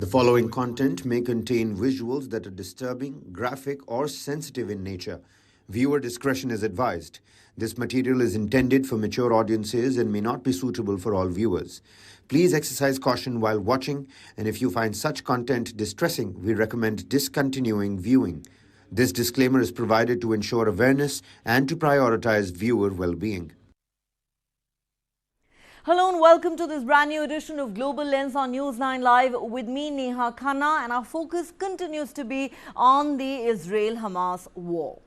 The following content may contain visuals that are disturbing, graphic, or sensitive in nature. Viewer discretion is advised. This material is intended for mature audiences and may not be suitable for all viewers. Please exercise caution while watching, and if you find such content distressing, we recommend discontinuing viewing. This disclaimer is provided to ensure awareness and to prioritize viewer well-being. Hello and welcome to this brand new edition of Global Lens on News9 Live with me, Neha Khanna, and our focus continues to be on the Israel-Hamas war.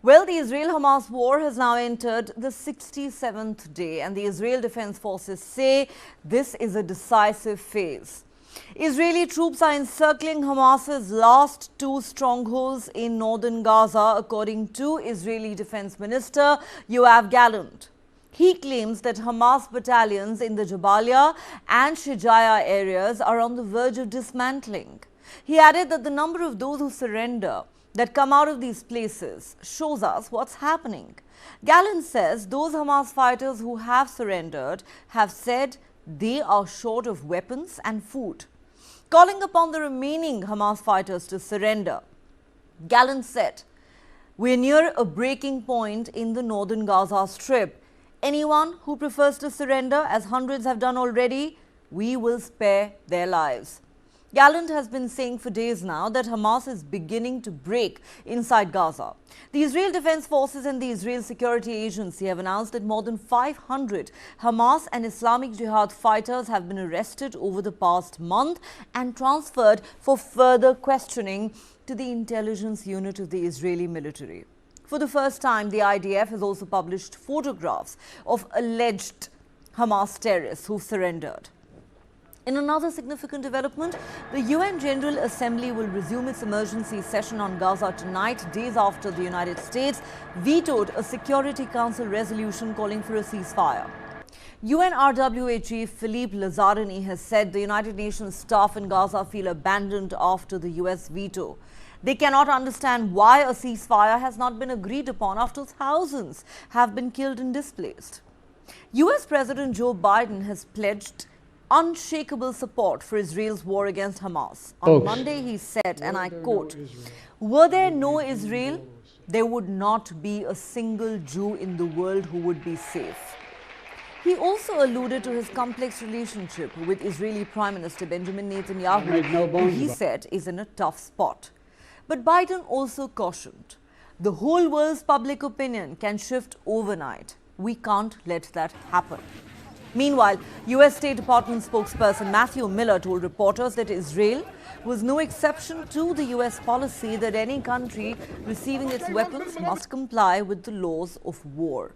Well, the Israel-Hamas war has now entered the 67th day, and the Israel Defense Forces say this is a decisive phase. Israeli troops are encircling Hamas's last two strongholds in northern Gaza, according to Israeli Defense Minister Yoav Gallant. He claims that Hamas battalions in the Jabalia and Shijaya areas are on the verge of dismantling. He added that the number of those who surrender that come out of these places shows us what's happening. Gallant says those Hamas fighters who have surrendered have said they are short of weapons and food. Calling upon the remaining Hamas fighters to surrender, Gallant said, "We're near a breaking point in the northern Gaza Strip. Anyone who prefers to surrender, as hundreds have done already, we will spare their lives." Gallant has been saying for days now that Hamas is beginning to break inside Gaza. The Israel Defense Forces and the Israel Security Agency have announced that more than 500 Hamas and Islamic Jihad fighters have been arrested over the past month and transferred for further questioning to the intelligence unit of the Israeli military. For the first time, the IDF has also published photographs of alleged Hamas terrorists who surrendered. In another significant development, the UN General Assembly will resume its emergency session on Gaza tonight, days after the United States vetoed a Security Council resolution calling for a ceasefire. UNRWA Chief Philippe Lazzarini has said the United Nations staff in Gaza feel abandoned after the US veto. They cannot understand why a ceasefire has not been agreed upon after thousands have been killed and displaced. US President Joe Biden has pledged unshakable support for Israel's war against Hamas. On Monday, he said, and I quote, "Were there no Israel, there would not be a single Jew in the world who would be safe." He also alluded to his complex relationship with Israeli Prime Minister Benjamin Netanyahu, who he said is in a tough spot. But Biden also cautioned, the whole world's public opinion can shift overnight. We can't let that happen. Meanwhile, US State Department spokesperson Matthew Miller told reporters that Israel was no exception to the US policy that any country receiving its weapons must comply with the laws of war.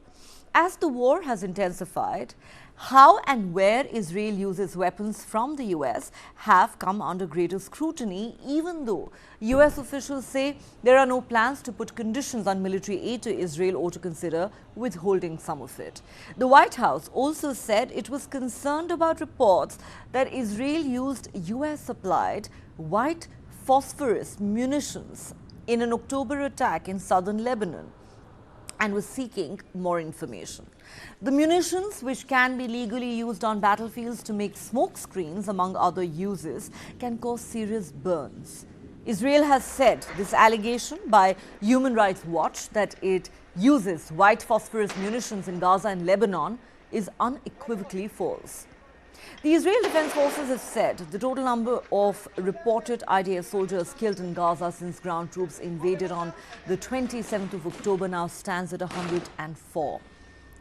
As the war has intensified, how and where Israel uses weapons from the US have come under greater scrutiny, even though US officials say there are no plans to put conditions on military aid to Israel or to consider withholding some of it. The White House also said it was concerned about reports that Israel used US-supplied white phosphorus munitions in an October attack in southern Lebanon, and was seeking more information. The munitions, which can be legally used on battlefields to make smoke screens, among other uses, can cause serious burns. Israel has said this allegation by Human Rights Watch that it uses white phosphorus munitions in Gaza and Lebanon is unequivocally false. The Israel Defense Forces have said the total number of reported IDF soldiers killed in Gaza since ground troops invaded on the 27th of October now stands at 104.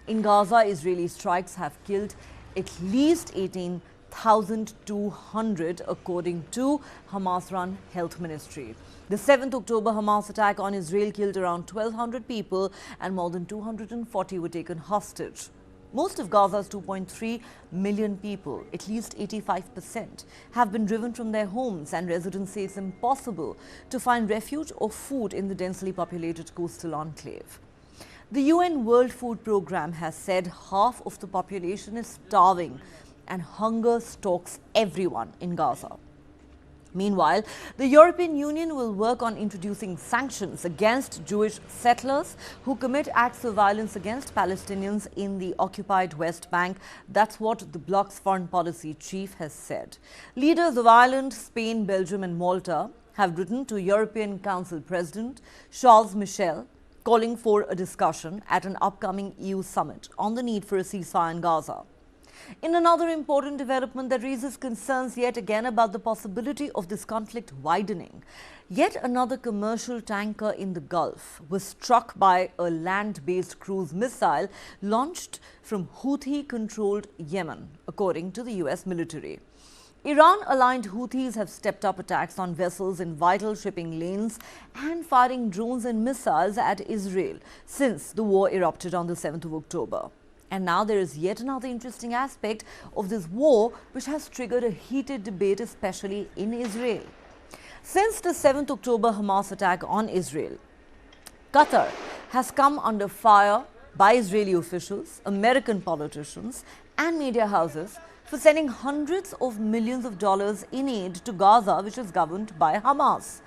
In Gaza, Israeli strikes have killed at least 18,200 according to Hamas-run Health Ministry. The 7th October Hamas attack on Israel killed around 1,200 people and more than 240 were taken hostage. Most of Gaza's 2.3 million people, at least 85%, have been driven from their homes, and residents say it's impossible to find refuge or food in the densely populated coastal enclave. The UN World Food Programme has said half of the population is starving and hunger stalks everyone in Gaza. Meanwhile, the European Union will work on introducing sanctions against Jewish settlers who commit acts of violence against Palestinians in the occupied West Bank. That's what the bloc's foreign policy chief has said. Leaders of Ireland, Spain, Belgium and Malta have written to European Council President Charles Michel, calling for a discussion at an upcoming EU summit on the need for a ceasefire in Gaza. In another important development that raises concerns yet again about the possibility of this conflict widening, yet another commercial tanker in the Gulf was struck by a land-based cruise missile launched from Houthi-controlled Yemen, according to the US military. Iran-aligned Houthis have stepped up attacks on vessels in vital shipping lanes and firing drones and missiles at Israel since the war erupted on the 7th of October. And now there is yet another interesting aspect of this war which has triggered a heated debate, especially in Israel. Since the 7th October Hamas attack on Israel, Qatar has come under fire by Israeli officials, American politicians and media houses for sending hundreds of millions of dollars in aid to Gaza, which is governed by Hamas.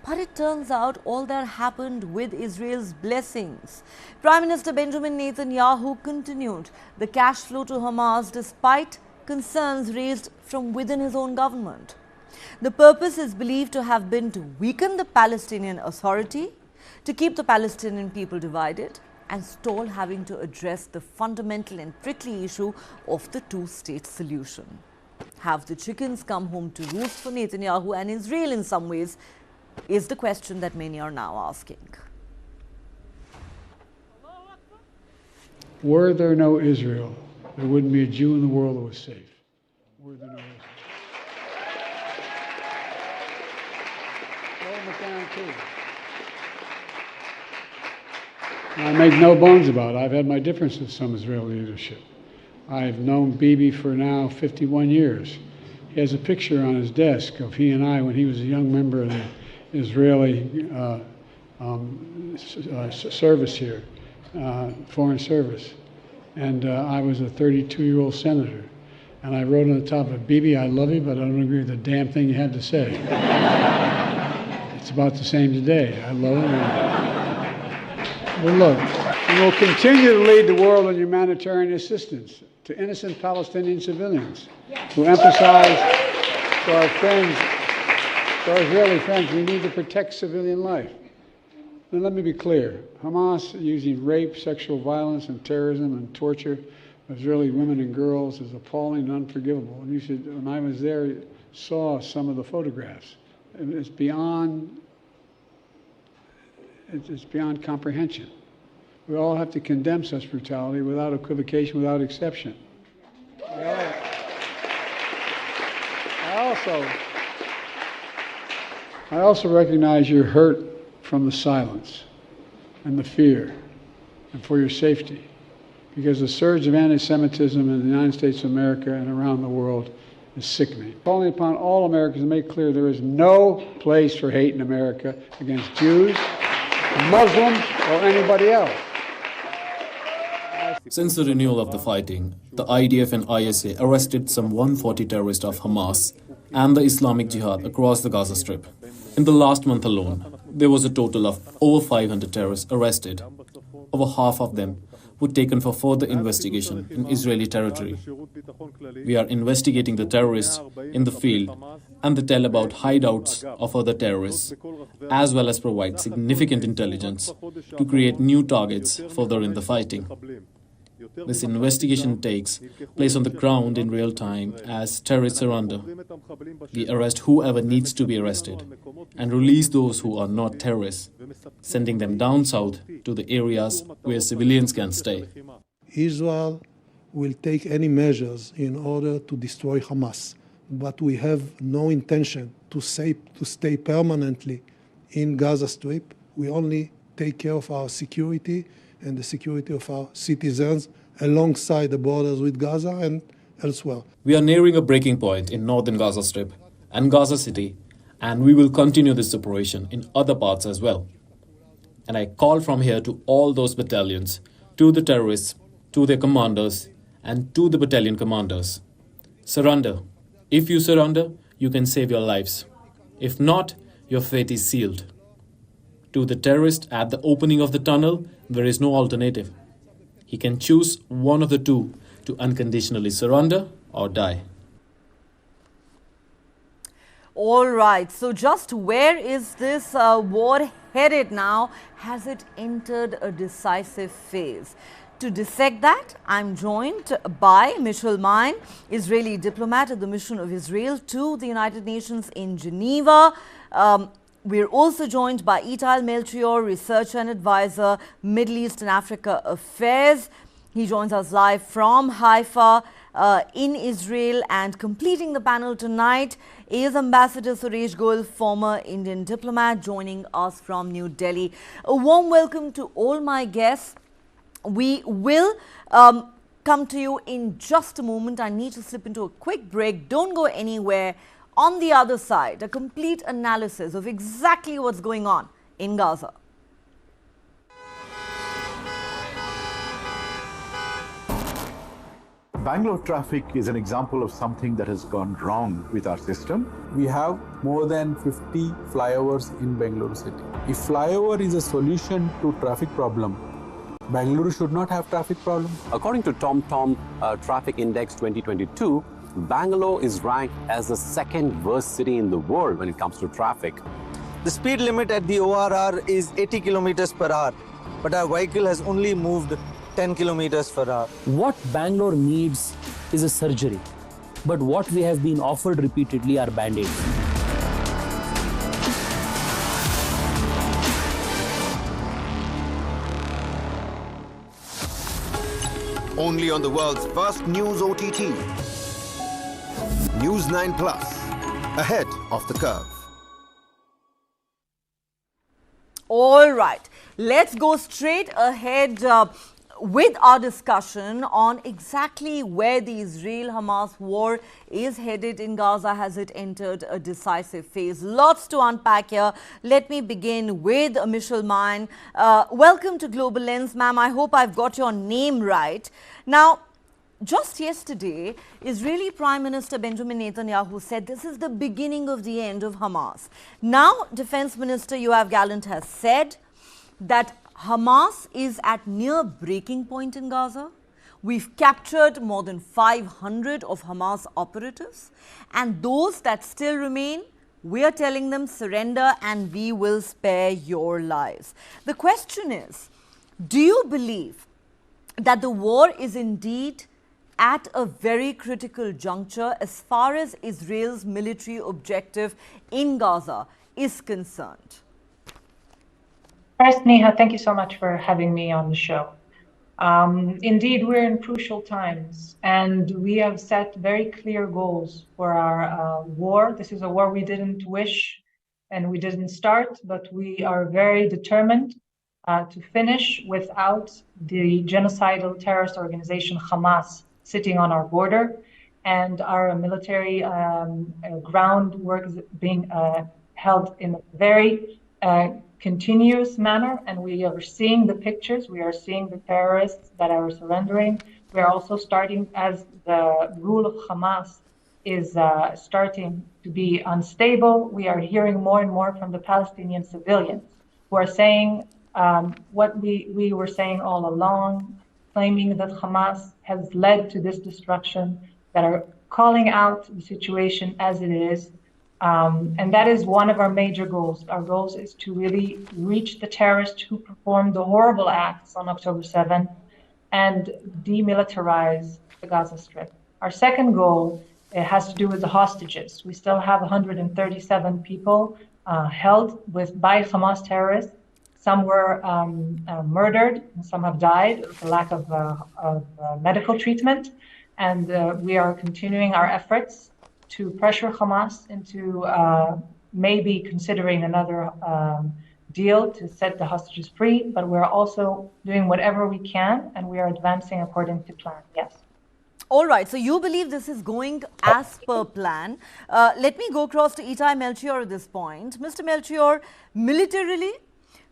But it turns out all that happened with Israel's blessings. Prime Minister Benjamin Netanyahu continued the cash flow to Hamas despite concerns raised from within his own government. The purpose is believed to have been to weaken the Palestinian Authority, to keep the Palestinian people divided, and stall having to address the fundamental and prickly issue of the two-state solution. Have the chickens come home to roost for Netanyahu and Israel in some ways, is the question that many are now asking. Were there no Israel, there wouldn't be a Jew in the world that was safe. Were there no Israel. I make no bones about it. I've had my differences with some Israeli leadership. I've known Bibi for now 51 years. He has a picture on his desk of he and I when he was a young member of the Israeli service here, foreign service. And I was a 32-year-old senator. And I wrote on the top of it, Bibi, I love you, but I don't agree with the damn thing you had to say. It's about the same today. I love it. Well, look, we will continue to lead the world in humanitarian assistance to innocent Palestinian civilians who emphasize to our friends, to our Israeli friends, we need to protect civilian life. Now, let me be clear. Hamas using rape, sexual violence, and terrorism and torture of Israeli women and girls is appalling and unforgivable. And you should, when I was there, saw some of the photographs. It's beyond comprehension. We all have to condemn such brutality without equivocation, without exception. I also recognize your hurt from the silence and the fear and for your safety, because the surge of anti-Semitism in the United States of America and around the world is sickening. Calling upon all Americans to make clear there is no place for hate in America against Jews, Muslims, or anybody else. Since the renewal of the fighting, the IDF and ISA arrested some 140 terrorists of Hamas and the Islamic Jihad across the Gaza Strip. In the last month alone, there was a total of over 500 terrorists arrested. Over half of them were taken for further investigation in Israeli territory. We are investigating the terrorists in the field and the tell about hideouts of other terrorists, as well as provide significant intelligence to create new targets further in the fighting. This investigation takes place on the ground in real time as terrorists surrender. We arrest whoever needs to be arrested and release those who are not terrorists, sending them down south to the areas where civilians can stay. Israel will take any measures in order to destroy Hamas, but we have no intention to stay permanently in Gaza Strip. We only take care of our security and the security of our citizens alongside the borders with Gaza and elsewhere. We are nearing a breaking point in northern Gaza Strip and Gaza City, and we will continue this operation in other parts as well. And I call from here to all those battalions, to the terrorists, to their commanders, and to the battalion commanders. Surrender. If you surrender, you can save your lives. If not, your fate is sealed. To the terrorist at the opening of the tunnel, there is no alternative. He can choose one of the two, to unconditionally surrender or die. All right, so just where is this war headed now? Has it entered a decisive phase? To dissect that, I'm joined by Michel Mein, Israeli diplomat at the mission of Israel to the United Nations in Geneva. We're also joined by Ital Melchior, researcher and advisor, Middle East and Africa Affairs. He joins us live from Haifa in Israel, and completing the panel tonight is Ambassador Suresh Goel, former Indian diplomat, joining us from New Delhi. A warm welcome to all my guests. We will come to you in just a moment. I need to slip into a quick break. Don't go anywhere. On the other side, a complete analysis of exactly what's going on in Gaza. Bangalore traffic is an example of something that has gone wrong with our system. We have more than 50 flyovers in Bangalore city. If flyover is a solution to traffic problem, Bangalore should not have traffic problem. According to TomTom Traffic Index 2022, Bangalore is ranked as the second worst city in the world when it comes to traffic. The speed limit at the ORR is 80 kilometers per hour, but our vehicle has only moved 10 kilometers per hour. What Bangalore needs is a surgery, but what we have been offered repeatedly are band-aids. Only on the world's first news OTT. News9 Plus, ahead of the curve. All right, let's go straight ahead with our discussion on exactly where the Israel-Hamas war is headed in Gaza. Has it entered a decisive phase? Lots to unpack here. Let me begin with Michel Mein. Welcome to Global Lens, ma'am. I hope I've got your name right. Now, just yesterday, Israeli Prime Minister Benjamin Netanyahu said this is the beginning of the end of Hamas. Now, Defense Minister Yoav Gallant has said that Hamas is at near breaking point in Gaza. We've captured more than 500 of Hamas operatives, and those that still remain, we are telling them surrender and we will spare your lives. The question is, do you believe that the war is indeed at a very critical juncture as far as Israel's military objective in Gaza is concerned? First, Neha, thank you so much for having me on the show. Indeed, we're in crucial times, and we have set very clear goals for our war. This is a war we didn't wish and we didn't start, but we are very determined to finish without the genocidal terrorist organization Hamas sitting on our border, and our military groundwork is being held in a very continuous manner, and we are seeing the pictures. We are seeing the terrorists that are surrendering. We are also starting, as the rule of Hamas is starting to be unstable, we are hearing more and more from the Palestinian civilians who are saying what we were saying all along, claiming that Hamas has led to this destruction, that are calling out the situation as it is. And that is one of our major goals. Our goals is to really reach the terrorists who performed the horrible acts on October 7th and demilitarize the Gaza Strip. Our second goal has to do with the hostages. We still have 137 people held by Hamas terrorists. Some were murdered, and some have died for lack of medical treatment. And we are continuing our efforts to pressure Hamas into maybe considering another deal to set the hostages free. But we're also doing whatever we can, and we are advancing according to plan, yes. All right, so you believe this is going as per plan. Let me go across to Itai Melchior at this point. Mr. Melchior, militarily,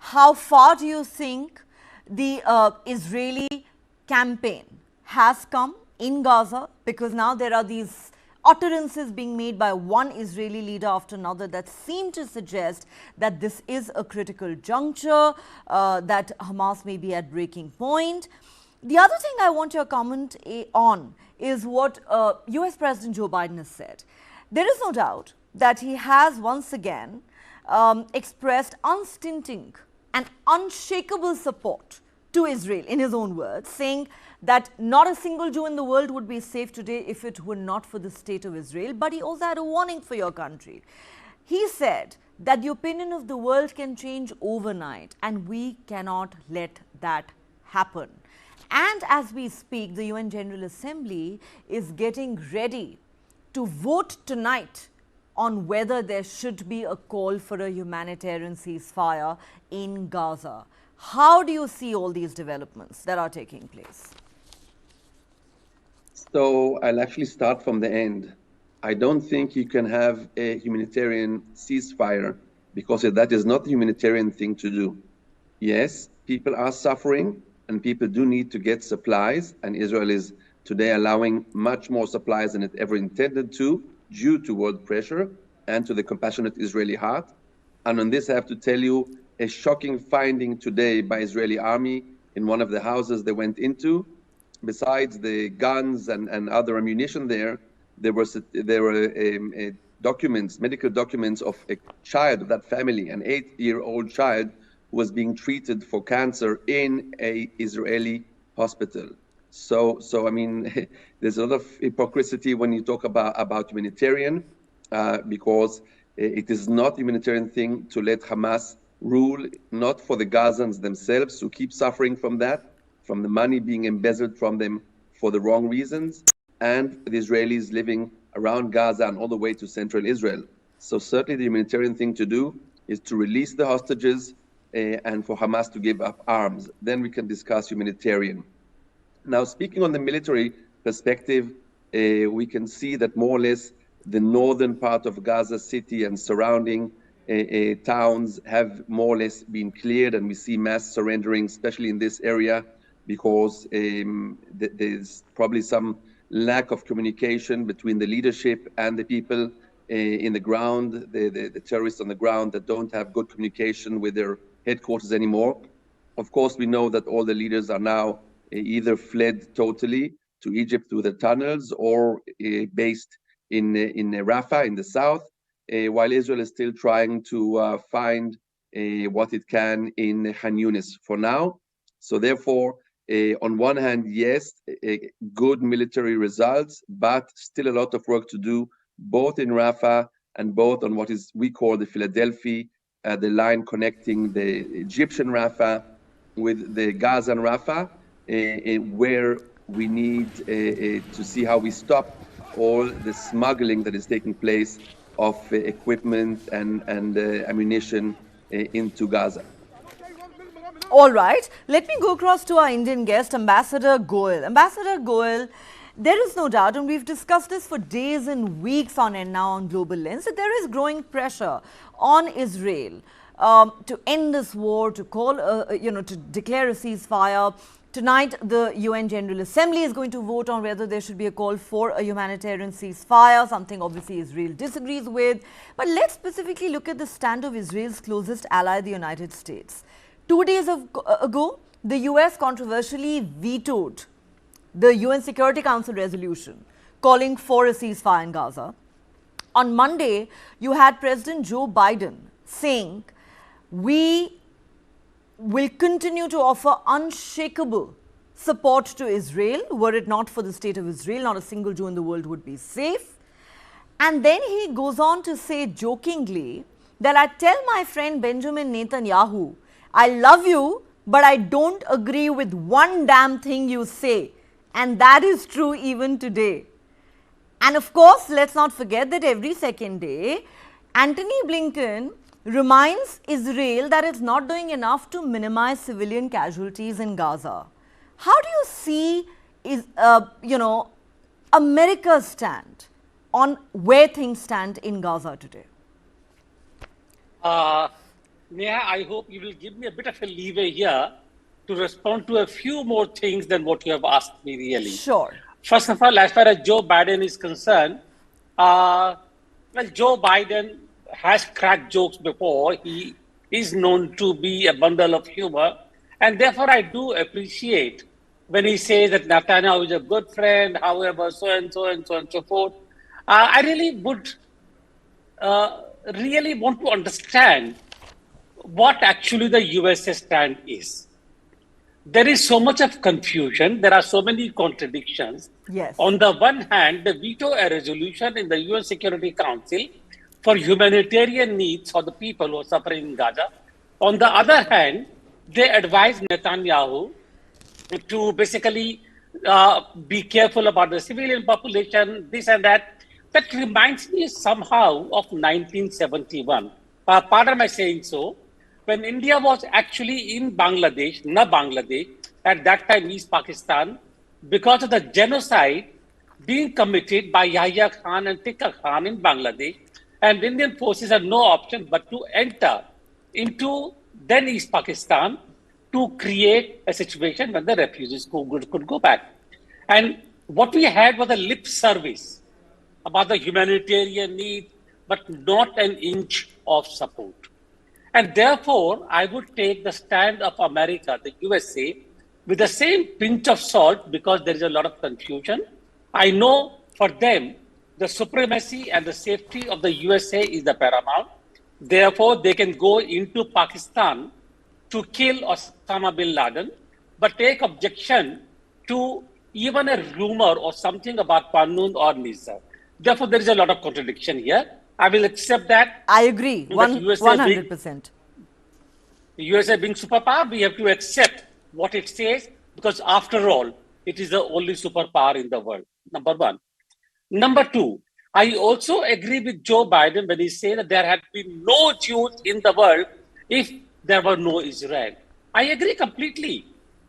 how far do you think the Israeli campaign has come in Gaza? Because now there are these utterances being made by one Israeli leader after another that seem to suggest that this is a critical juncture, that Hamas may be at breaking point. The other thing I want your comment on is what US President Joe Biden has said. There is no doubt that he has once again expressed unstinting and unshakable support to Israel, in his own words, saying that not a single Jew in the world would be safe today if it were not for the state of Israel. But he also had a warning for your country. He said that the opinion of the world can change overnight, and we cannot let that happen. And as we speak, the UN General Assembly is getting ready to vote tonight on whether there should be a call for a humanitarian ceasefire in Gaza. How do you see all these developments that are taking place? So I'll actually start from the end. I don't think you can have a humanitarian ceasefire because that is not the humanitarian thing to do. Yes, people are suffering and people do need to get supplies, and Israel is today allowing much more supplies than it ever intended to due to world pressure and to the compassionate Israeli heart. And on this, I have to tell you, a shocking finding today by Israeli army in one of the houses they went into. Besides the guns and other ammunition there were documents, medical documents of a child of that family, an 8-year-old child who was being treated for cancer in a Israeli hospital. So I mean, there's a lot of hypocrisy when you talk about humanitarian, because it is not a humanitarian thing to let Hamas rule, not for the Gazans themselves who keep suffering from that, from the money being embezzled from them for the wrong reasons, and the Israelis living around Gaza and all the way to central Israel. So certainly the humanitarian thing to do is to release the hostages and for Hamas to give up arms. Then we can discuss humanitarian. Now, speaking on the military perspective, we can see that more or less the northern part of Gaza City and surrounding towns have more or less been cleared, and we see mass surrendering, especially in this area, because there's probably some lack of communication between the leadership and the people in the ground, the terrorists on the ground that don't have good communication with their headquarters anymore. Of course, we know that all the leaders are now either fled totally to Egypt through the tunnels or based in Rafah in the south, while Israel is still trying to find what it can in Khan Yunis for now. So therefore, on one hand, yes, good military results, but still a lot of work to do, both in Rafah and both on what is we call the Philadelphia, the line connecting the Egyptian Rafah with the Gazan Rafah, where we need to see how we stop all the smuggling that is taking place of equipment and ammunition into Gaza. All right, let me go across to our Indian guest, Ambassador Goel. Ambassador Goel, there is no doubt, and we've discussed this for days and weeks on end now on Global Lens, that there is growing pressure on Israel to end this war, to call, to declare a ceasefire. Tonight, the UN General Assembly is going to vote on whether there should be a call for a humanitarian ceasefire, something obviously Israel disagrees with. But let's specifically look at the stand of Israel's closest ally, the United States. 2 days ago, the US controversially vetoed the UN Security Council resolution calling for a ceasefire in Gaza. On Monday, you had President Joe Biden saying, we will continue to offer unshakable support to Israel. Were it not for the state of Israel, not a single Jew in the world would be safe. And then he goes on to say jokingly that I tell my friend Benjamin Netanyahu, I love you, but I don't agree with one damn thing you say. And that is true even today. And of course, let's not forget that every second day, Antony Blinken reminds Israel that it's not doing enough to minimize civilian casualties in Gaza. How do you see America's stand on where things stand in Gaza today? Neha, I hope you will give me a bit of a leeway here to respond to a few more things than what you have asked me really. Sure. First of all, as far as Joe Biden is concerned, Well, Joe Biden has cracked jokes before. He is known to be a bundle of humor. And therefore, I do appreciate when he says that Netanyahu is a good friend, however, so and so and so and so forth. I really would really want to understand what actually the USA stand is. There is so much of confusion. There are so many contradictions. Yes. On the one hand, they veto a resolution in the UN Security Council for humanitarian needs for the people who are suffering in Gaza. On the other hand, they advise Netanyahu to basically be careful about the civilian population, this and that. That reminds me somehow of 1971. Pardon my saying so. When India was actually in Bangladesh, not Bangladesh, at that time East Pakistan, because of the genocide being committed by Yahya Khan and Tika Khan in Bangladesh, and Indian forces had no option but to enter into then East Pakistan to create a situation when the refugees could go back. And what we had was a lip service about the humanitarian need, but not an inch of support. And therefore, I would take the stand of America, the USA, with the same pinch of salt because there is a lot of confusion. I know for them, the supremacy and the safety of the USA is the paramount. Therefore, they can go into Pakistan to kill Osama bin Laden, but take objection to even a rumor or something about Pannoon or Nizar. Therefore, there is a lot of contradiction here. I will accept that. I agree, 100%. The USA being superpower, we have to accept what it says because after all, it is the only superpower in the world, number one. Number two, I also agree with Joe Biden when he says that there had been no Jews in the world if there were no Israel. I agree completely.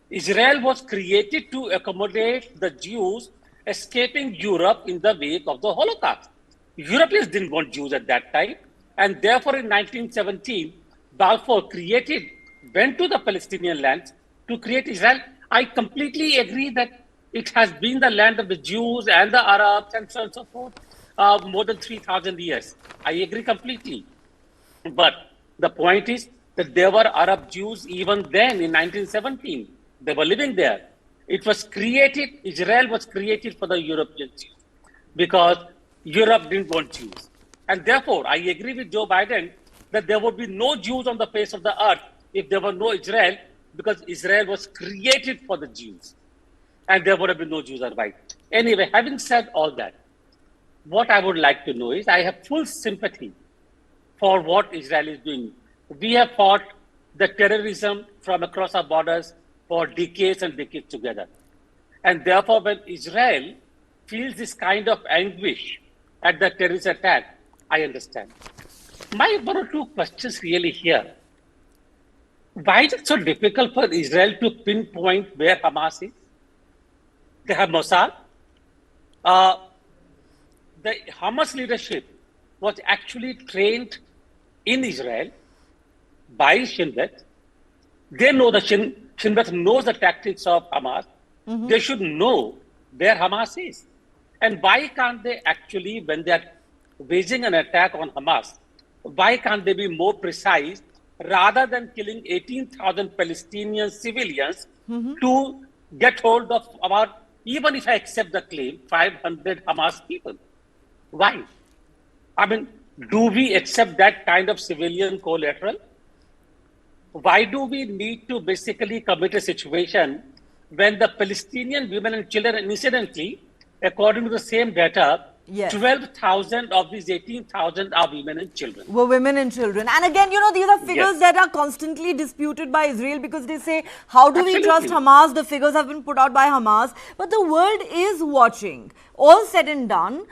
Israel was created to accommodate the Jews escaping Europe in the wake of the Holocaust. Europeans didn't want Jews at that time. And therefore, in 1917, Balfour went to the Palestinian lands to create Israel. I completely agree that it has been the land of the Jews and the Arabs and so on and so forth more than 3,000 years. I agree completely. But the point is that there were Arab Jews even then in 1917. They were living there. It was created, Israel was created for the European Jews because Europe didn't want Jews. And therefore, I agree with Joe Biden that there would be no Jews on the face of the earth if there were no Israel because Israel was created for the Jews. And there would have been no Jews otherwise. Anyway, having said all that, what I would like to know is I have full sympathy for what Israel is doing. We have fought the terrorism from across our borders for decades and decades together. And therefore, when Israel feels this kind of anguish at the terrorist attack, I understand. My one or two questions really here. Why is it so difficult for Israel to pinpoint where Hamas is? They have Mossad. The Hamas leadership was actually trained in Israel by Shin Bet. They know the Shin Bet knows the tactics of Hamas. Mm-hmm. They should know where Hamas is. And why can't they actually, when they are waging an attack on Hamas, why can't they be more precise rather than killing 18,000 Palestinian civilians to get hold of about, even if I accept the claim, 500 Hamas people? Why? I mean, do we accept that kind of civilian collateral? Why do we need to basically commit a situation when the Palestinian women and children, and incidentally, according to the same data, yes, 12,000 of these 18,000 are women and children. Were women and children. And again, you know, these are figures Yes. that are constantly disputed by Israel because they say, how do we trust Hamas? The figures have been put out by Hamas. But the world is watching. All said and done,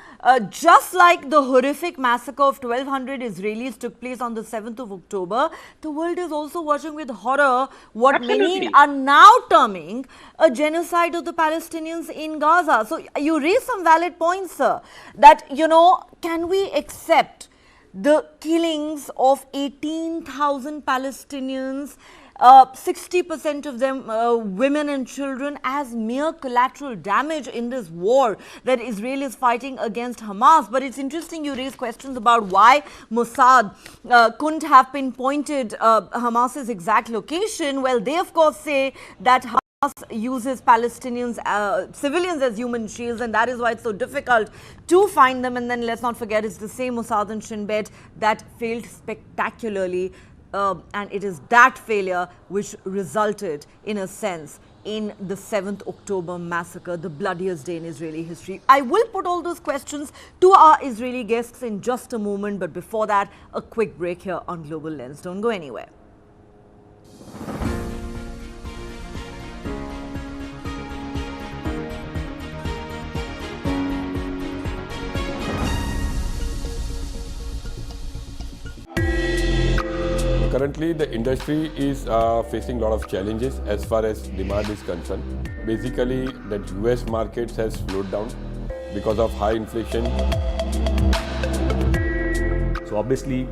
just like the horrific massacre of 1,200 Israelis took place on the 7th of October, the world is also watching with horror what many are now terming a genocide of the Palestinians in Gaza. So you raise some valid points, sir, that, you know, can we accept the killings of 18,000 Palestinians 60% of them women and children, as mere collateral damage in this war that Israel is fighting against Hamas. But it's interesting you raise questions about why Mossad couldn't have pinpointed Hamas's exact location. Well, they of course say that Hamas uses Palestinians, civilians as human shields, and that is why it's so difficult to find them. And then let's not forget, it's the same Mossad and Shin Bet that failed spectacularly, and it is that failure which resulted, in a sense, in the 7th October massacre, the bloodiest day in Israeli history. I will put all those questions to our Israeli guests in just a moment, but before that, a quick break here on Global Lens. Don't go anywhere. Currently, the industry is facing a lot of challenges as far as demand is concerned. Basically, the US markets has slowed down because of high inflation. So obviously,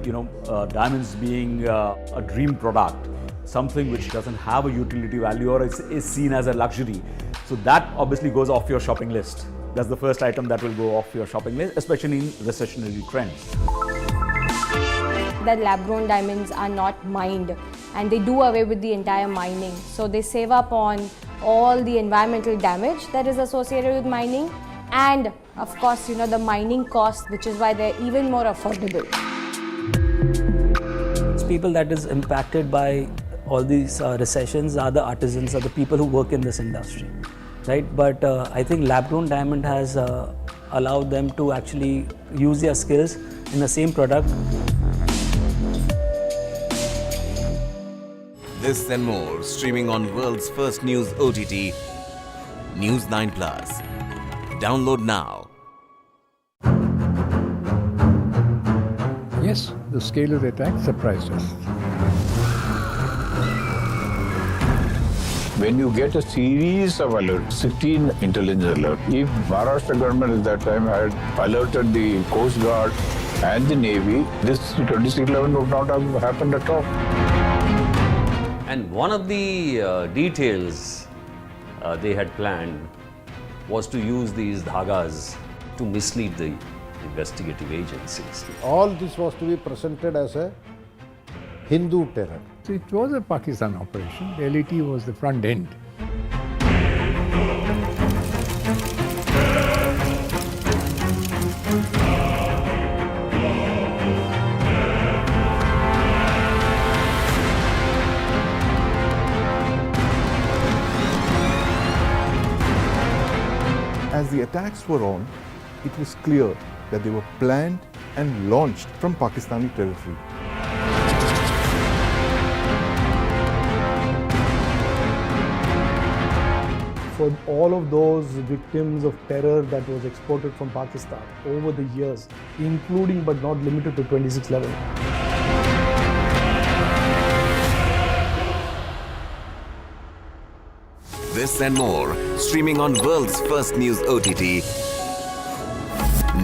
diamonds being a dream product, something which doesn't have a utility value or is seen as a luxury. So that obviously goes off your shopping list. That's the first item that will go off your shopping list, especially in recessionary trends. That lab-grown diamonds are not mined, and they do away with the entire mining. So they save up on all the environmental damage that is associated with mining, and of course, the mining cost, which is why they're even more affordable. People that is impacted by all these recessions are the artisans, are the people who work in this industry, right? But I think lab-grown diamond has allowed them to actually use their skills in the same product. This and more, streaming on world's first news OTT, News9 Plus. Download now. Yes, the scale of the attack surprised us. When you get a series of alerts, 16 intelligence alerts, if Maharashtra government at that time had alerted the Coast Guard and the Navy, this 2611 would not have happened at all. And one of the details they had planned was to use these dhagas to mislead the investigative agencies. All this was to be presented as a Hindu terror. So it was a Pakistan operation. The LET was the front end. As the attacks were on, it was clear that they were planned and launched from Pakistani territory. For all of those victims of terror that was exported from Pakistan over the years, including but not limited to 2611. This and more, streaming on world's first news OTT,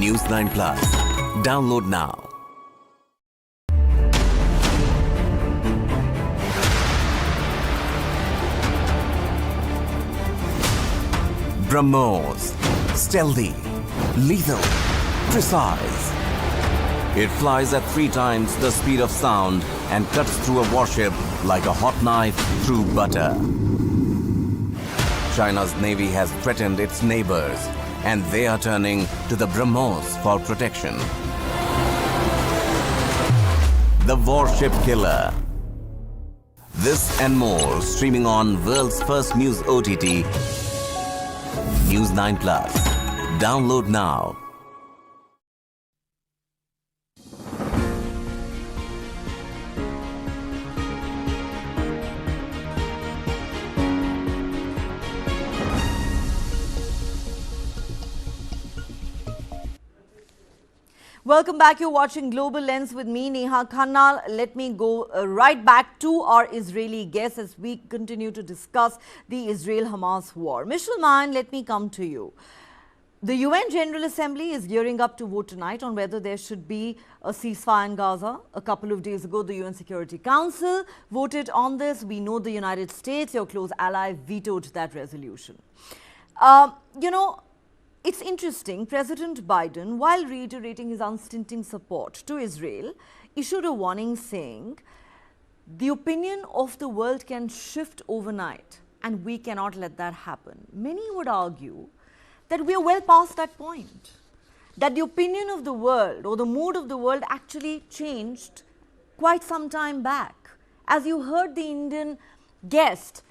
News9 Plus. Download now. BrahMos. Stealthy, lethal, precise. It flies at 3 times the speed of sound and cuts through a warship like a hot knife through butter. China's navy has threatened its neighbors, and they are turning to the BrahMos for protection. The warship killer. This and more, streaming on world's first news OTT, News9 Plus. Download now. Welcome back. You're watching Global Lens with me, Neha Khanna. Let me go right back to our Israeli guests as we continue to discuss the Israel-Hamas war. Mishal Main, let me come to you. The UN General Assembly is gearing up to vote tonight on whether there should be a ceasefire in Gaza. A couple of days ago, the UN Security Council voted on this. We know the United States, your close ally, vetoed that resolution. You know, it's interesting. President Biden, while reiterating his unstinting support to Israel, issued a warning saying, the opinion of the world can shift overnight and we cannot let that happen. Many would argue that we are well past that point, that the opinion of the world or the mood of the world actually changed quite some time back. As you heard the Indian guest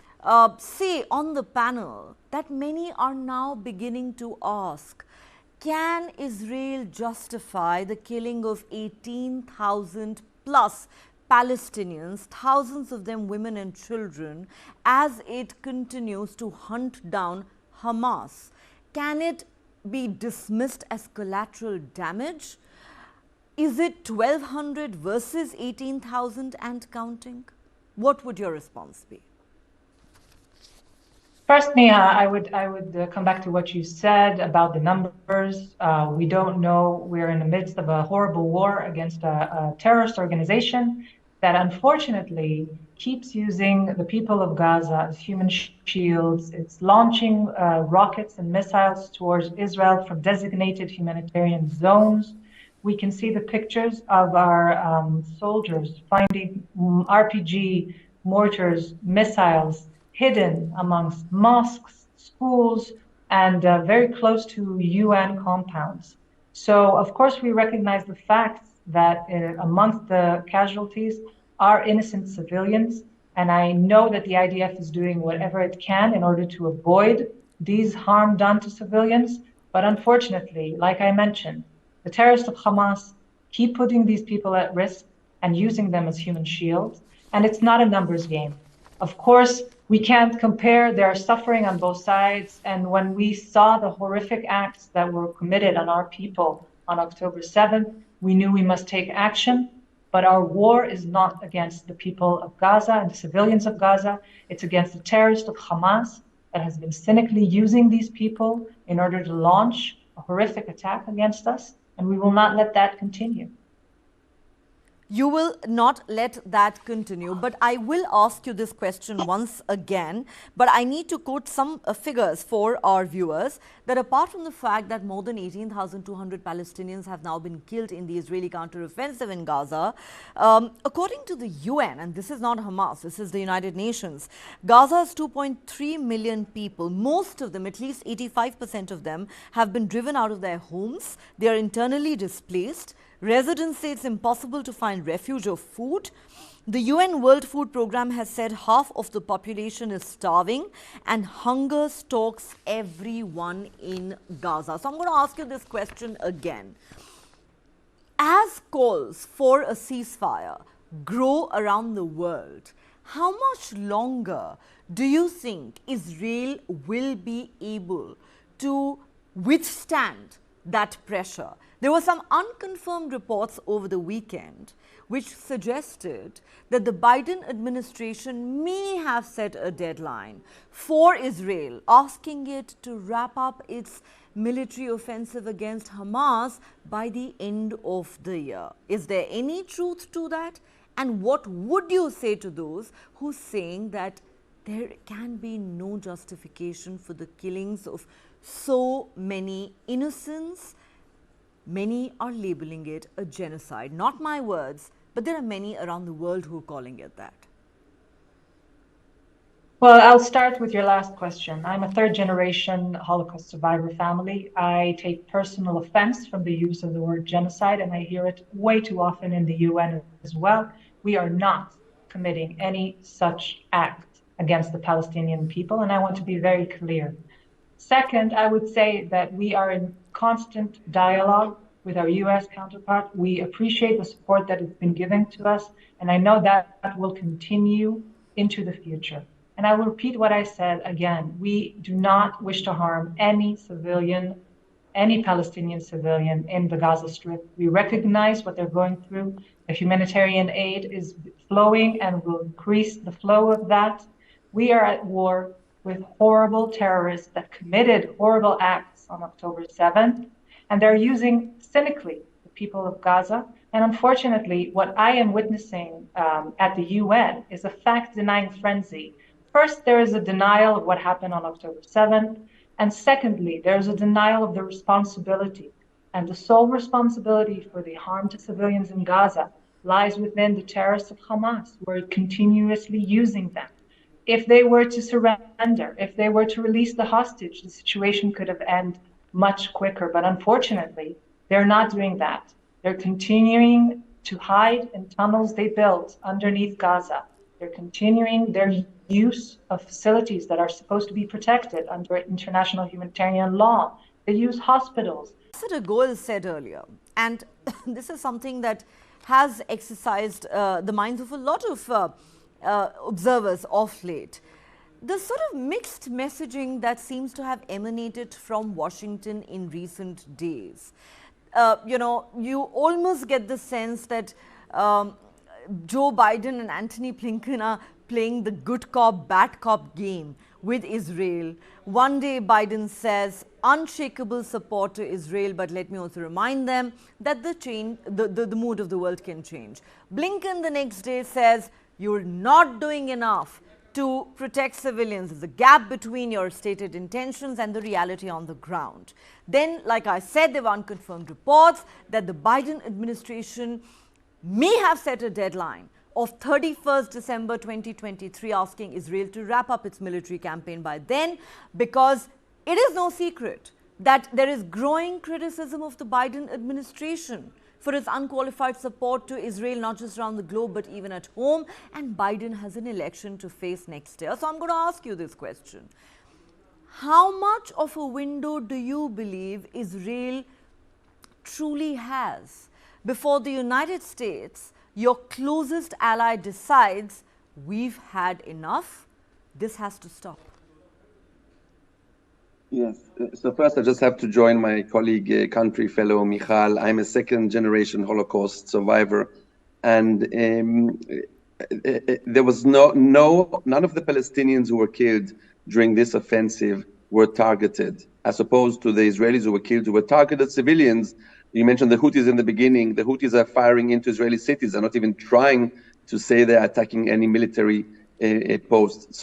say on the panel, that many are now beginning to ask, can Israel justify the killing of 18,000 plus Palestinians, thousands of them women and children, as it continues to hunt down Hamas? Can it be dismissed as collateral damage? Is it 1,200 versus 18,000 and counting? What would your response be? First, Neha, I would come back to what you said about the numbers. We don't know. We're in the midst of a horrible war against a terrorist organization that unfortunately keeps using the people of Gaza as human shields. It's launching rockets and missiles towards Israel from designated humanitarian zones. We can see the pictures of our soldiers finding RPG, mortars, missiles hidden amongst mosques, schools, and very close to UN compounds. So, of course, we recognize the fact that amongst the casualties are innocent civilians. And I know that the IDF is doing whatever it can in order to avoid these harm done to civilians. But unfortunately, like I mentioned, the terrorists of Hamas keep putting these people at risk and using them as human shields. And it's not a numbers game. Of course, we can't compare. There are suffering on both sides. And when we saw the horrific acts that were committed on our people on October 7th, we knew we must take action. But our war is not against the people of Gaza and the civilians of Gaza. It's against the terrorists of Hamas that has been cynically using these people in order to launch a horrific attack against us. And we will not let that continue. You will not let that continue, but I will ask you this question once again, but I need to quote some figures for our viewers, that apart from the fact that more than 18,200 Palestinians have now been killed in the Israeli counteroffensive in Gaza, according to the UN, and this is not Hamas, this is the United Nations, Gaza has 2.3 million people. Most of them, at least 85% of them, have been driven out of their homes. They are internally displaced. Residents say it's impossible to find refuge or food. The UN World Food Programme has said half of the population is starving and hunger stalks everyone in Gaza. So I'm going to ask you this question again. As calls for a ceasefire grow around the world, how much longer do you think Israel will be able to withstand that pressure? There were some unconfirmed reports over the weekend which suggested that the Biden administration may have set a deadline for Israel, asking it to wrap up its military offensive against Hamas by the end of the year. Is there any truth to that? And what would you say to those who are saying that there can be no justification for the killings of so many innocents? Many are labeling it a genocide. Not my words, but there are many around the world who are calling it that. Well, I'll start with your last question. I'm a third-generation Holocaust survivor family. I take personal offense from the use of the word genocide, and I hear it way too often in the UN as well. We are not committing any such act against the Palestinian people, and I want to be very clear. Second, I would say that we are in constant dialogue with our U.S. counterpart. We appreciate the support that has been given to us, and I know that will continue into the future. And I will repeat what I said again. We do not wish to harm any civilian, any Palestinian civilian in the Gaza Strip. We recognize what they're going through. The humanitarian aid is flowing and will increase the flow of that. We are at war with horrible terrorists that committed horrible acts on October 7th, and they're using cynically the people of Gaza. And unfortunately, what I am witnessing at the UN is a fact-denying frenzy. First, there is a denial of what happened on October 7th, and secondly, there is a denial of the responsibility. And the sole responsibility for the harm to civilians in Gaza lies within the terrorists of Hamas, who are continuously using them. If they were to surrender, if they were to release the hostage, the situation could have ended much quicker. But unfortunately, they're not doing that. They're continuing to hide in tunnels they built underneath Gaza. They're continuing their use of facilities that are supposed to be protected under international humanitarian law. They use hospitals. Ambassador Goel said earlier, and this is something that has exercised the minds of a lot of observers of late. The sort of mixed messaging that seems to have emanated from Washington in recent days. You know, you almost get the sense that Joe Biden and Antony Blinken are playing the good cop, bad cop game with Israel. One day Biden says unshakable support to Israel, but let me also remind them that the mood of the world can change. Blinken the next day says you're not doing enough to protect civilians. There's a gap between your stated intentions and the reality on the ground. Then, like I said, there were unconfirmed reports that the Biden administration may have set a deadline of 31st December 2023, asking Israel to wrap up its military campaign by then, because it is no secret that there is growing criticism of the Biden administration for its unqualified support to Israel, not just around the globe, but even at home. And Biden has an election to face next year. So I'm going to ask you this question. How much of a window do you believe Israel truly has before the United States, your closest ally, decides we've had enough, this has to stop? Yes. So first, I just have to join my colleague, country fellow Michal. I'm a second-generation Holocaust survivor, and there was none of the Palestinians who were killed during this offensive were targeted, as opposed to the Israelis who were killed, who were targeted civilians. You mentioned the Houthis in the beginning. The Houthis are firing into Israeli cities. They're not even trying to say they're attacking any military post.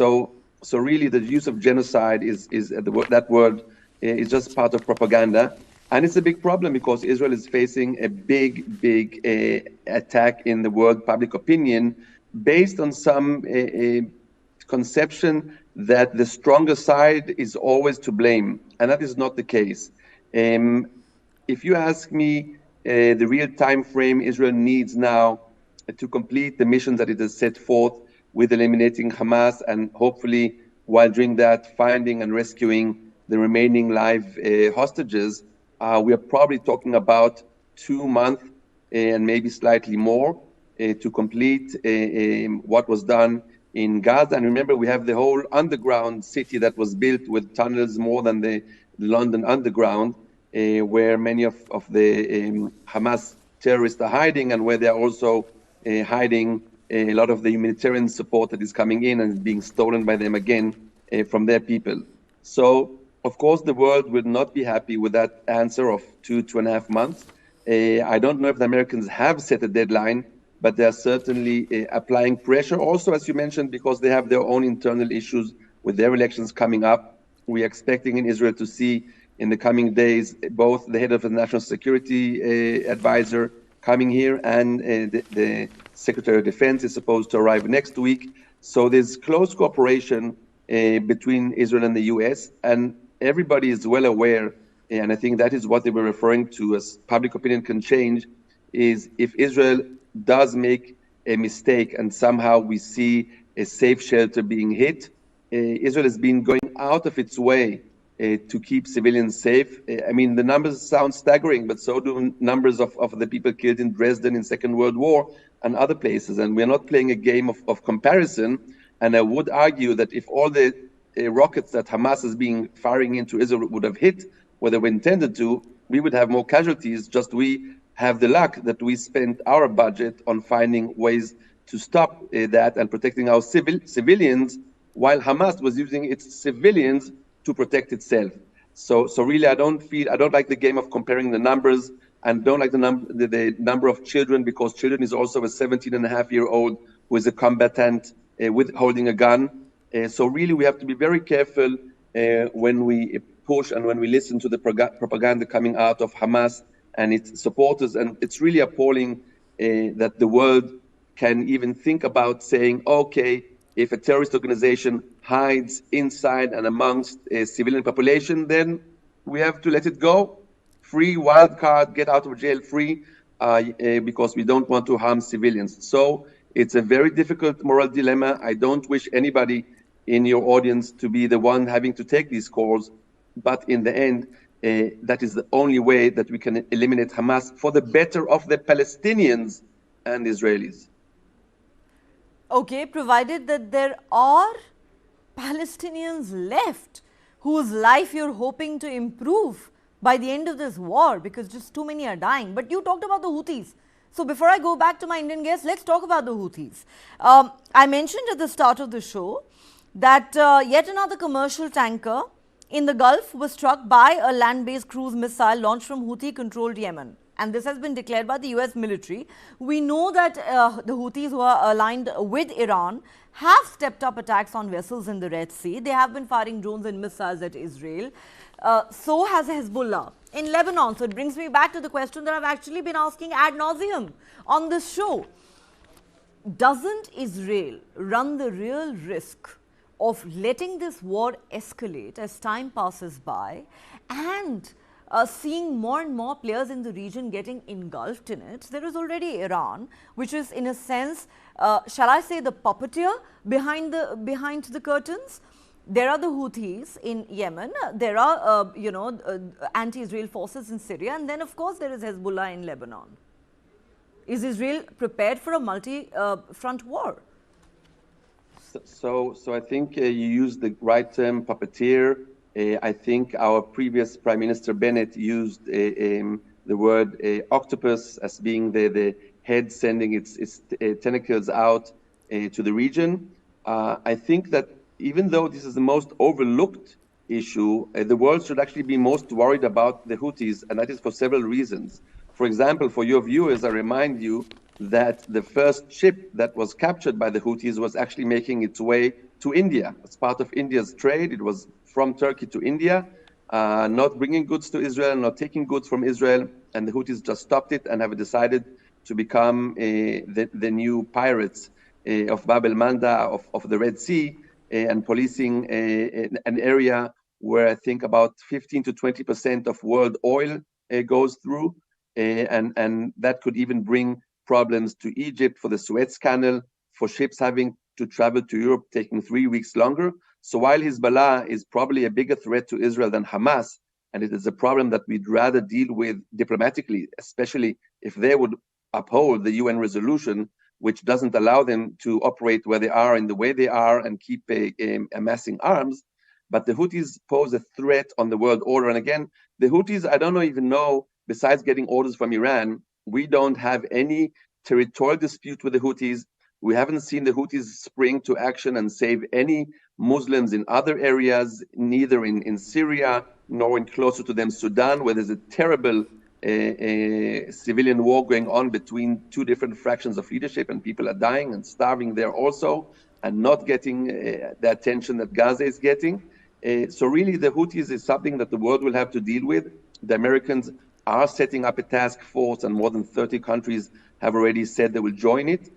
So really, the use of genocide that word is just part of propaganda, and it's a big problem because Israel is facing a big attack in the world public opinion, based on some conception that the stronger side is always to blame, and that is not the case. If you ask me, the real time frame Israel needs now to complete the mission that it has set forth with eliminating Hamas, and hopefully while doing that, finding and rescuing the remaining live hostages, we are probably talking about 2 months and maybe slightly more to complete what was done in Gaza. And remember, we have the whole underground city that was built with tunnels more than the London Underground, where many of the Hamas terrorists are hiding, and where they are also hiding a lot of the humanitarian support that is coming in and being stolen by them again from their people. So, of course, the world will not be happy with that answer of 2.5 months. I don't know if the Americans have set a deadline, but they are certainly applying pressure. Also, as you mentioned, because they have their own internal issues with their elections coming up. We're expecting in Israel to see in the coming days both the head of the National Security Advisor coming here, and the Secretary of Defense is supposed to arrive next week. So there's close cooperation between Israel and the US, and everybody is well aware, and I think that is what they were referring to as public opinion can change, is if Israel does make a mistake and somehow we see a safe shelter being hit, Israel has been going out of its way to keep civilians safe. I mean, the numbers sound staggering, but so do numbers of the people killed in Dresden in Second World War and other places. And we're not playing a game of comparison. And I would argue that if all the rockets that Hamas is being firing into Israel would have hit where they were intended to, we would have more casualties. Just we have the luck that we spent our budget on finding ways to stop that and protecting our civilians, while Hamas was using its civilians to protect itself. So really, I don't like the game of comparing the numbers, and don't like the number of children, because children is also a 17-and-a-half-year-old who is a combatant with holding a gun. So really, we have to be very careful when we push and when we listen to the propaganda coming out of Hamas and its supporters. And it's really appalling that the world can even think about saying, okay, if a terrorist organization hides inside and amongst a civilian population, then we have to let it go. Free, wild card, get out of jail free, because we don't want to harm civilians. So it's a very difficult moral dilemma. I don't wish anybody in your audience to be the one having to take these calls, but in the end, that is the only way that we can eliminate Hamas for the better of the Palestinians and Israelis. Okay, provided that there are Palestinians left whose life you're hoping to improve by the end of this war, because just too many are dying. But you talked about the Houthis. So before I go back to my Indian guest, let's talk about the Houthis. I mentioned at the start of the show that yet another commercial tanker in the Gulf was struck by a land-based cruise missile launched from Houthi-controlled Yemen. And this has been declared by the US military. We know that the Houthis, who are aligned with Iran, have stepped up attacks on vessels in the Red Sea. They have been firing drones and missiles at Israel. So has Hezbollah in Lebanon. So it brings me back to the question that I've actually been asking ad nauseum on this show. Doesn't Israel run the real risk of letting this war escalate as time passes by and seeing more and more players in the region getting engulfed in it? There is already Iran, which is in a sense, shall I say, the puppeteer behind the curtains. There are the Houthis in Yemen, there are anti-Israel forces in Syria, and then of course there is Hezbollah in Lebanon. Is Israel prepared for a multi-front war? So I think you used the right term, puppeteer. I think our previous Prime Minister Bennett used the word octopus as being the head sending its tentacles out to the region. I think that even though this is the most overlooked issue, the world should actually be most worried about the Houthis, and that is for several reasons. For example, for your viewers, I remind you that the first ship that was captured by the Houthis was actually making its way to India. As part of India's trade, it was from Turkey to India, not bringing goods to Israel, not taking goods from Israel, and the Houthis just stopped it and have decided to become the new pirates of Bab el-Manda, of the Red Sea, and policing an area where I think about 15 to 20% of world oil goes through, and that could even bring problems to Egypt for the Suez Canal, for ships having to travel to Europe, taking 3 weeks longer. So while Hezbollah is probably a bigger threat to Israel than Hamas, and it is a problem that we'd rather deal with diplomatically, especially if they would uphold the UN resolution, which doesn't allow them to operate where they are in the way they are and keep amassing arms. But the Houthis pose a threat on the world order. And again, the Houthis, I don't even know, besides getting orders from Iran, we don't have any territorial dispute with the Houthis. We haven't seen the Houthis spring to action and save any Muslims in other areas, neither in Syria, nor in closer to them Sudan, where there's a terrible civilian war going on between two different fractions of leadership, and people are dying and starving there also, and not getting the attention that Gaza is getting. So really, the Houthis is something that the world will have to deal with. The Americans are setting up a task force, and more than 30 countries have already said they will join it.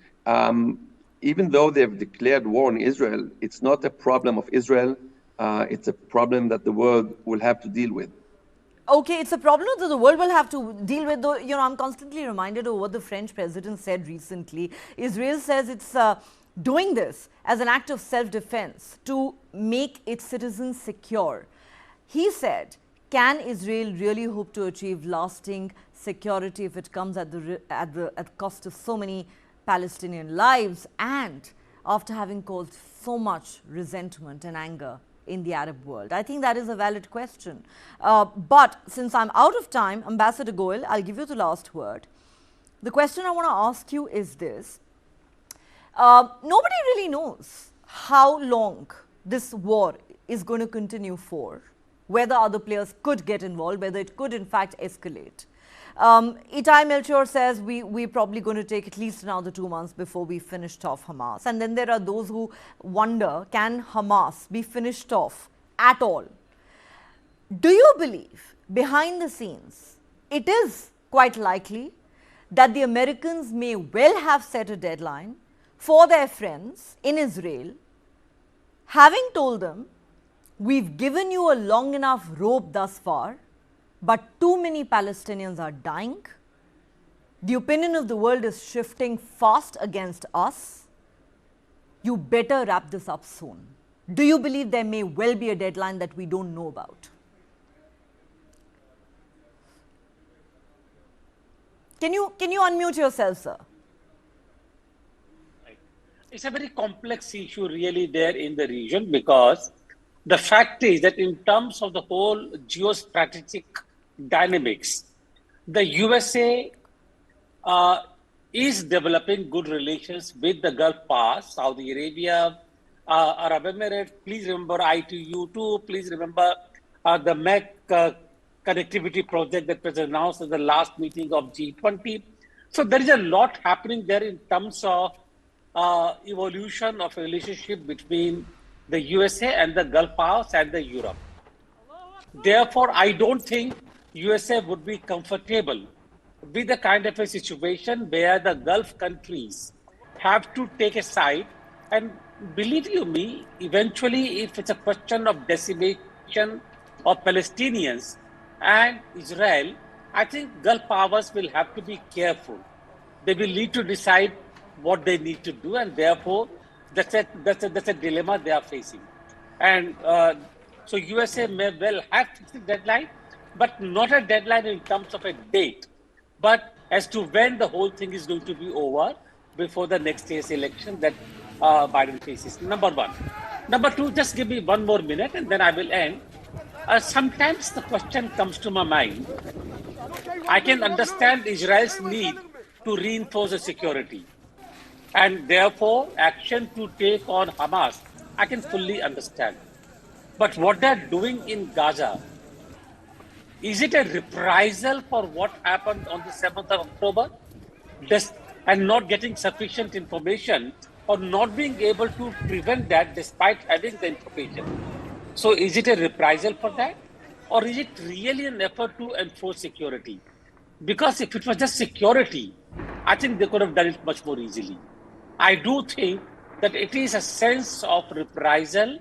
Even though they've declared war on Israel, it's not a problem of Israel. It's a problem that the world will have to deal with. Okay, it's a problem that the world will have to deal with, though, I'm constantly reminded of what the French president said recently. Israel says it's doing this as an act of self-defense to make its citizens secure. He said, can Israel really hope to achieve lasting security if it comes at the cost of so many Palestinian lives, and after having caused so much resentment and anger in the Arab world? I think that is a valid question. But since I'm out of time, Ambassador Goel, I'll give you the last word. The question I want to ask you is this. Nobody really knows how long this war is going to continue for. whether other players could get involved, whether it could in fact escalate. Itai Melchior says we're probably going to take at least another 2 months before we finished off Hamas. And then there are those who wonder, can Hamas be finished off at all? Do you believe behind the scenes it is quite likely that the Americans may well have set a deadline for their friends in Israel, having told them, we've given you a long enough rope thus far, but too many Palestinians are dying. The opinion of the world is shifting fast against us. You better wrap this up soon. Do you believe there may well be a deadline that we don't know about? Can you unmute yourself, sir? It's a very complex issue really there in the region, because the fact is that in terms of the whole geostrategic dynamics, the USA is developing good relations with the Gulf powers, Saudi Arabia, Arab Emirates. Please remember ITU2. Please remember the MEC connectivity project that was announced at the last meeting of G20. So there is a lot happening there in terms of evolution of a relationship between the USA and the Gulf powers and the Europe. Therefore, I don't think USA would be comfortable with the kind of a situation where the Gulf countries have to take a side. And believe you me, eventually, if it's a question of decimation of Palestinians and Israel, I think Gulf powers will have to be careful. They will need to decide what they need to do, and therefore that's a dilemma they are facing. And so USA may well have a deadline, but not a deadline in terms of a date, but as to when the whole thing is going to be over before the next year's election that Biden faces. Number one. Number two, just give me 1 more minute and then I will end. Sometimes the question comes to my mind. I can understand Israel's need to reinforce the security, and therefore action to take on Hamas, I can fully understand. But what they're doing in Gaza, is it a reprisal for what happened on the 7th of October? And not getting sufficient information, or not being able to prevent that despite having the information. So is it a reprisal for that? Or is it really an effort to enforce security? Because if it was just security, I think they could have done it much more easily. I do think that it is a sense of reprisal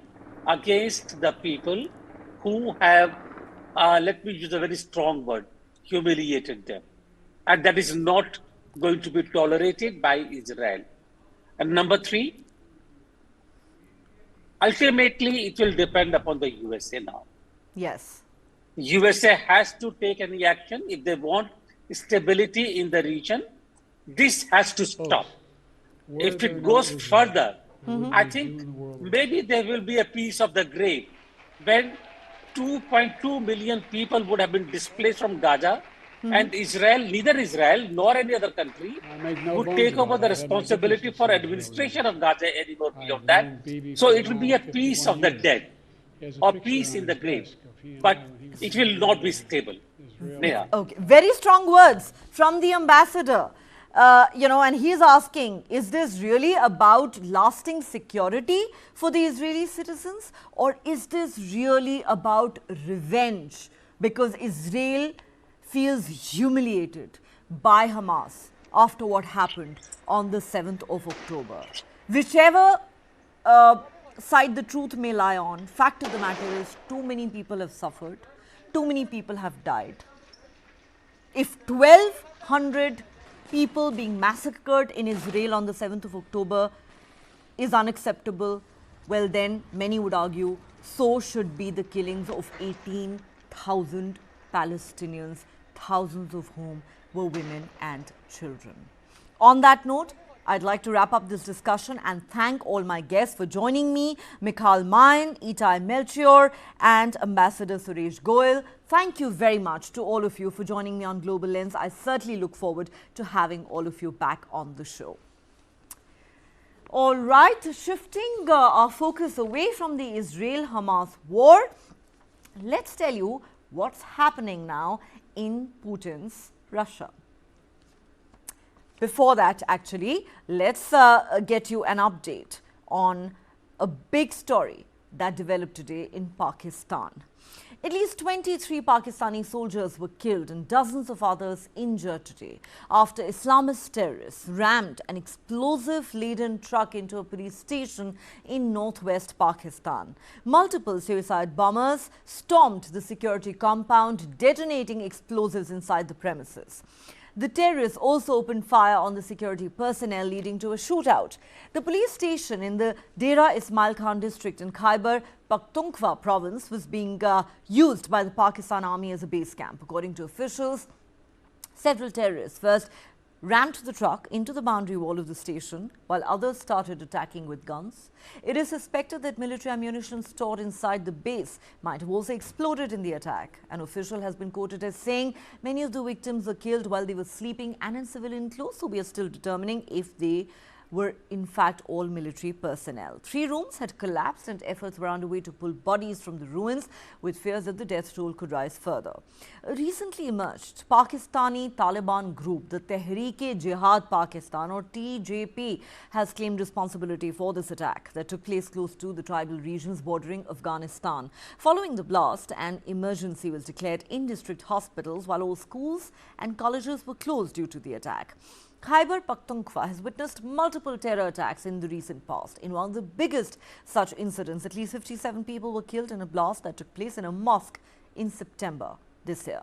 against the people who have, let me use a very strong word, humiliated them. And that is not going to be tolerated by Israel. And number three, ultimately it will depend upon the USA now. Yes. USA has to take any action if they want stability in the region. This has to stop. If it goes further, I think maybe there will be a piece of the grave when 2.2 million people would have been displaced from Gaza, and Israel, neither Israel nor any other country would take over the responsibility for administration of Gaza anymore beyond that. So it will be a piece of the dead or peace in the grave, but it will not be stable. Yeah. Okay, very strong words from the ambassador. And he's asking, is this really about lasting security for the Israeli citizens, or is this really about revenge because Israel feels humiliated by Hamas after what happened on the 7th of October? Whichever side the truth may lie on, fact of the matter is too many people have suffered, too many people have died. If 1,200 people being massacred in Israel on the 7th of October is unacceptable, well then many would argue so should be the killings of 18,000 Palestinians, thousands of whom were women and children. On that note, I'd like to wrap up this discussion and thank all my guests for joining me, Michal Mayen, Itai Melchior and Ambassador Suresh Goyal. Thank you very much to all of you for joining me on Global Lens. I certainly look forward to having all of you back on the show. All right, shifting our focus away from the Israel-Hamas war, let's tell you what's happening now in Putin's Russia. Before that, actually, let's get you an update on a big story that developed today in Pakistan. At least 23 Pakistani soldiers were killed and dozens of others injured today after Islamist terrorists rammed an explosive-laden truck into a police station in northwest Pakistan. Multiple suicide bombers stormed the security compound, detonating explosives inside the premises. The terrorists also opened fire on the security personnel, leading to a shootout. The police station in the Dera Ismail Khan district in Khyber Pakhtunkhwa province was being used by the Pakistan Army as a base camp. According to officials, several terrorists first rammed the truck into the boundary wall of the station, while others started attacking with guns. It is suspected that military ammunition stored inside the base might have also exploded in the attack. An official has been quoted as saying many of the victims were killed while they were sleeping and in civilian clothes, so we are still determining if they were in fact all military personnel. 3 rooms had collapsed and efforts were underway to pull bodies from the ruins, with fears that the death toll could rise further. A recently emerged Pakistani Taliban group, the Tehreek-e-Jihad Pakistan or TJP, has claimed responsibility for this attack that took place close to the tribal regions bordering Afghanistan. Following the blast, an emergency was declared in district hospitals while all schools and colleges were closed due to the attack. Khyber Pakhtunkhwa has witnessed multiple terror attacks in the recent past. In one of the biggest such incidents, at least 57 people were killed in a blast that took place in a mosque in September this year.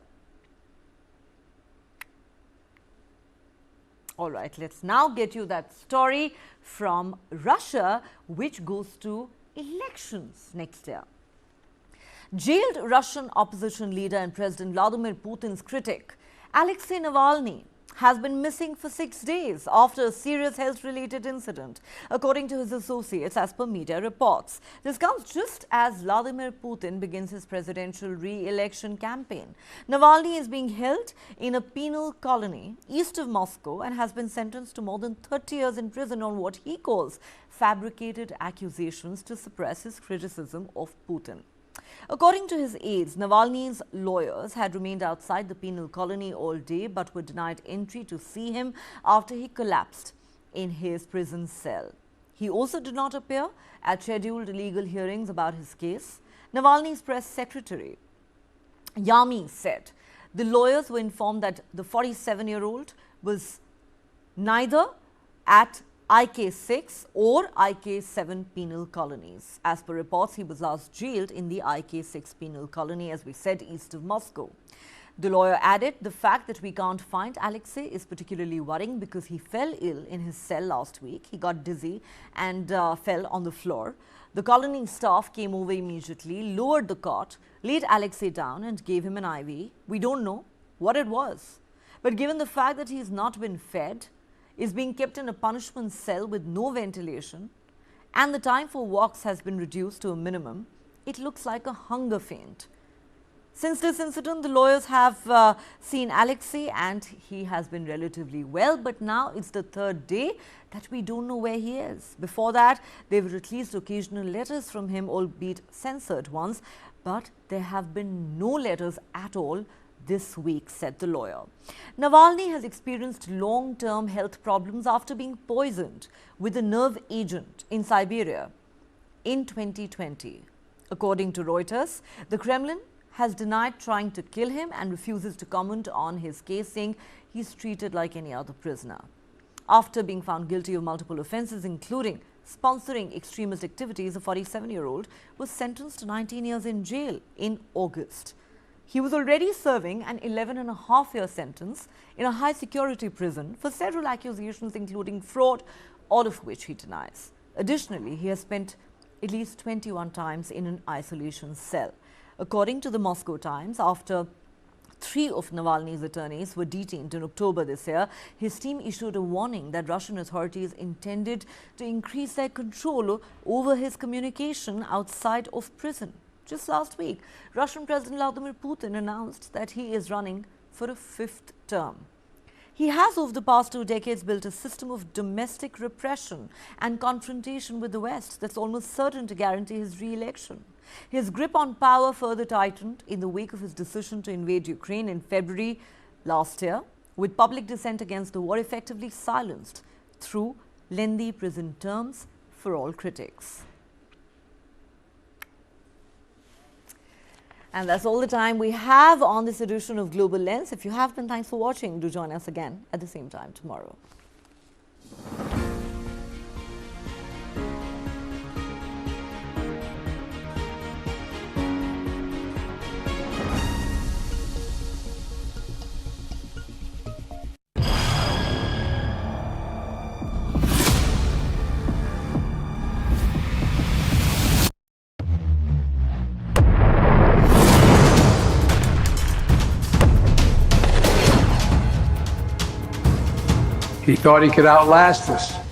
All right, let's now get you that story from Russia, which goes to elections next year. Jailed Russian opposition leader and President Vladimir Putin's critic, Alexei Navalny, has been missing for 6 days after a serious health-related incident, according to his associates as per media reports. This comes just as Vladimir Putin begins his presidential re-election campaign. Navalny is being held in a penal colony east of Moscow and has been sentenced to more than 30 years in prison on what he calls fabricated accusations to suppress his criticism of Putin. According to his aides, Navalny's lawyers had remained outside the penal colony all day but were denied entry to see him after he collapsed in his prison cell. He also did not appear at scheduled legal hearings about his case. Navalny's press secretary, Yami, said the lawyers were informed that the 47-year-old was neither at IK6 or IK7 penal colonies. As per reports, he was last jailed in the IK6 penal colony, as we said, east of Moscow. The lawyer added, the fact that we can't find Alexei is particularly worrying because he fell ill in his cell last week. He got dizzy and fell on the floor. The colony staff came over immediately, lowered the cot, laid Alexei down and gave him an IV. We don't know what it was. But given the fact that he's not been fed, is being kept in a punishment cell with no ventilation, and the time for walks has been reduced to a minimum, it looks like a hunger feint. Since this incident, the lawyers have seen Alexei and he has been relatively well, but now it's the 3rd day that we don't know where he is. Before that, there were at least occasional letters from him, albeit censored ones, but there have been no letters at all this week, said the lawyer. Navalny has experienced long-term health problems after being poisoned with a nerve agent in Siberia in 2020. According to Reuters, the Kremlin has denied trying to kill him and refuses to comment on his case, saying he's treated like any other prisoner. After being found guilty of multiple offences, including sponsoring extremist activities, the 47-year-old was sentenced to 19 years in jail in August. He was already serving an 11.5-year sentence in a high-security prison for several accusations, including fraud, all of which he denies. Additionally, he has spent at least 21 times in an isolation cell. According to the Moscow Times, after 3 of Navalny's attorneys were detained in October this year, his team issued a warning that Russian authorities intended to increase their control over his communication outside of prison. Just last week, Russian President Vladimir Putin announced that he is running for a 5th term. He has, over the past 2 decades, built a system of domestic repression and confrontation with the West that's almost certain to guarantee his re-election. His grip on power further tightened in the wake of his decision to invade Ukraine in February last year, with public dissent against the war effectively silenced through lengthy prison terms for all critics. And that's all the time we have on this edition of Global Lens. If you have been, thanks for watching. Do join us again at the same time tomorrow. He thought he could outlast us.